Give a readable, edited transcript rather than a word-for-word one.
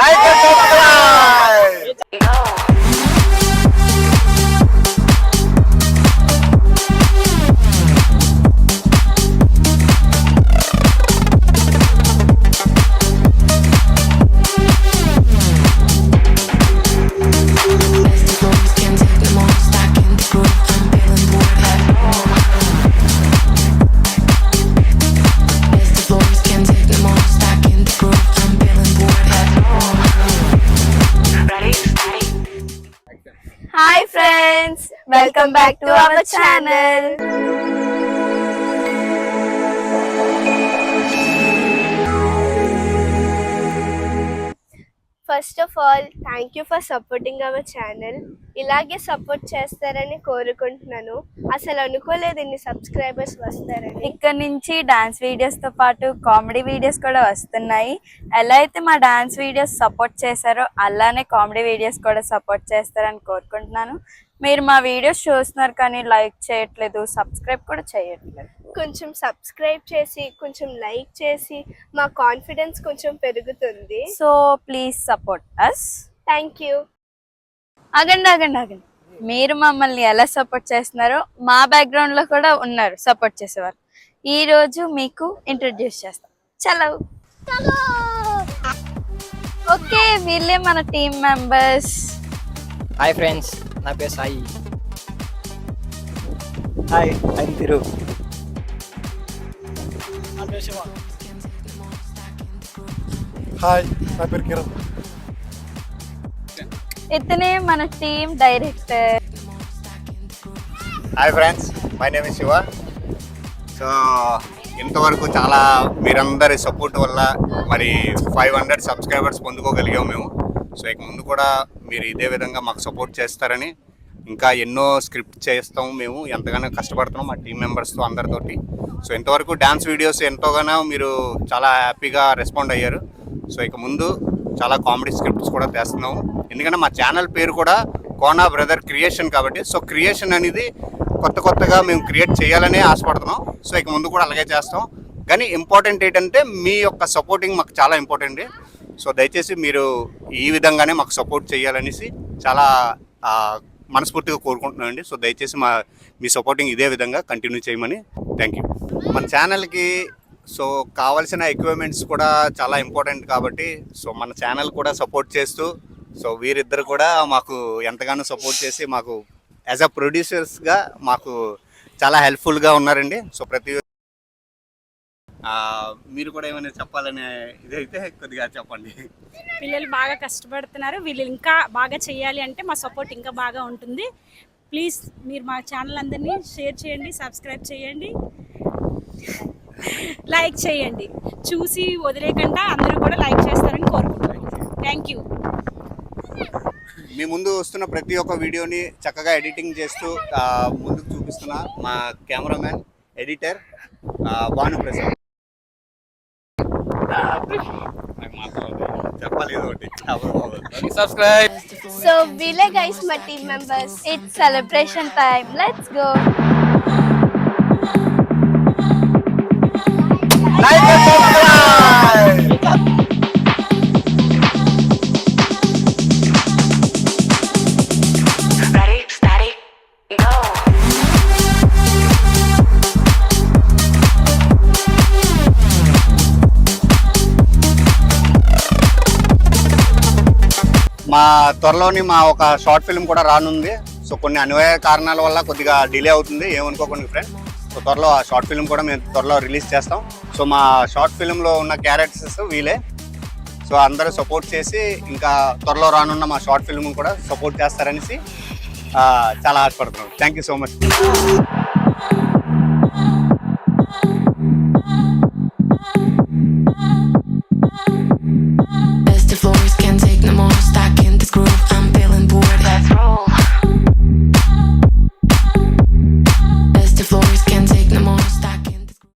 Like and subscribe. Hi friends, welcome back to our channel. First of all, thank you for supporting our channel. ఇలాగే support చేస్తారని కోరుకుంటున్నాను. అసలు అనుకోలేదు ఇన్ని subscribers వస్తారని. ఇక్కడ నుంచి డాన్స్ వీడియోస్ తో పాటు కామెడీ వీడియోస్ కూడా వస్తున్నాయి. ఎలా అయితే మా డాన్స్ వీడియోస్ సపోర్ట్ చేశారో అలానే కామెడీ వీడియోస్ కూడా సపోర్ట్ చేస్తారని కోరుకుంటున్నాను. మీరు మా వీడియోస్ చూస్తున్నారు కానీ లైక్ చేయట్లేదు, సబ్స్క్రైబ్ కూడా చేయట్లేదు. కొంచెం సబ్స్క్రైబ్ చేసి కొంచెం లైక్ చేసి మా కాన్ఫిడెన్స్ కొంచెం పెరుగుతుంది. So please support us. Thank you. ఆగండి. మీరు మమ్మల్ని ఎలా సపోర్ట్ చేస్తున్నారో మా బ్యాక్గ్రౌండ్ లో కూడా ఉన్నారు సపోర్ట్ చేసేవారు. ఈ రోజు మీకు ఇంట్రడ్యూస్ చేస్తాం. చలో. ఓకే, వీళ్ళే మన టీమ్ మెంబర్స్. హాయ్ ఫ్రెండ్స్, నా పేరు Sai. Hi, I'm Thiru. Hi, నా పేరు కిరణ్. ఇతనే మన team director. Hi friends, my name is Shiva. So ఇంతవరకు చాలా మీరందరి సపోర్ట్ వల్ల మరి 500 సబ్స్క్రైబర్స్ పొందుకోగలిగాం మేము. సో ఇక ముందు కూడా మీరు ఇదే విధంగా మాకు సపోర్ట్ చేస్తారని, ఇంకా ఎన్నో స్క్రిప్ట్ చేస్తాం, మేము ఎంతగానో కష్టపడుతున్నాం మా టీం మెంబర్స్తో అందరితోటి. సో ఇంతవరకు డ్యాన్స్ వీడియోస్ ఎంతోగానో మీరు చాలా హ్యాపీగా రెస్పాండ్ అయ్యారు. సో ఇక ముందు చాలా కామెడీ స్క్రిప్ట్స్ కూడా తెస్తున్నాము. ఎందుకంటే మా ఛానల్ పేరు కూడా కోనా బ్రదర్ క్రియేషన్ కాబట్టి, సో క్రియేషన్ అనేది కొత్తగా మేము క్రియేట్ చేయాలనే ఆశపడుతున్నాం. సో ఇక ముందు కూడా అలాగే చేస్తాం. కానీ ఇంపార్టెంట్ ఏంటంటే మీ యొక్క సపోర్టింగ్ మాకు చాలా ఇంపార్టెంట్. సో దయచేసి మీరు ఈ విధంగానే మాకు సపోర్ట్ చేయాలనేసి చాలా మనస్ఫూర్తిగా కోరుకుంటున్నామండి. సో దయచేసి మీ సపోర్టింగ్ ఇదే విధంగా కంటిన్యూ చేయమని. Thank you. మన ఛానల్కి సో కావాల్సిన ఎక్విప్మెంట్స్ కూడా చాలా ఇంపార్టెంట్ కాబట్టి, సో మన ఛానల్ కూడా సపోర్ట్ చేస్తూ, సో వీరిద్దరు కూడా మాకు ఎంతగానో సపోర్ట్ చేసి మాకు యాజ్ అ ప్రొడ్యూసర్స్గా మాకు చాలా హెల్ప్ఫుల్గా ఉన్నారండి. సో మీరు కూడా ఏమైనా చెప్పాలనే ఇదైతే కొద్దిగా చెప్పండి. పిల్లలు బాగా కష్టపడుతున్నారు, వీళ్ళు ఇంకా బాగా చేయాలి అంటే మా సపోర్ట్ ఇంకా బాగా ఉంటుంది. ప్లీజ్ మీరు మా ఛానల్ అందరినీ షేర్ చేయండి, సబ్స్క్రైబ్ చేయండి, లైక్ చేయండి. చూసి వదిలేకుండా అందరూ కూడా లైక్ చేస్తారని కోరుకుంటున్నాను. Thank you. మీ ముందు వస్తున్న ప్రతి ఒక్క వీడియోని చక్కగా ఎడిటింగ్ చేస్తూ ముందుకు చూపిస్తున్న మా కెమెరామ్యాన్ ఎడిటర్ భానుప్రసాద్. చెప్పాలి సబ్స్క్రైబ్. సో వీలే గైస్ మా team members. It's celebration time, let's go. Like and subscribe. Ready, steady, go. మా త్వరలోని మా ఒక షార్ట్ ఫిల్మ్ కూడా రానుంది. సో కొన్ని అనివార్య కారణాల వల్ల కొద్దిగా డిలే అవుతుంది, ఏమనుకోకండి ఫ్రెండ్. సో త్వరలో ఆ షార్ట్ ఫిల్మ్ కూడా మేము త్వరలో రిలీజ్ చేస్తాం. సో మా షార్ట్ ఫిల్మ్లో ఉన్న క్యారెక్టర్స్ వీలే. సో అందరూ సపోర్ట్ చేసి ఇంకా త్వరలో రానున్న మా షార్ట్ ఫిల్మ్ కూడా సపోర్ట్ చేస్తారనేసి చాలా ఆశపడుతున్నాం. Thank you so much. Best of Flores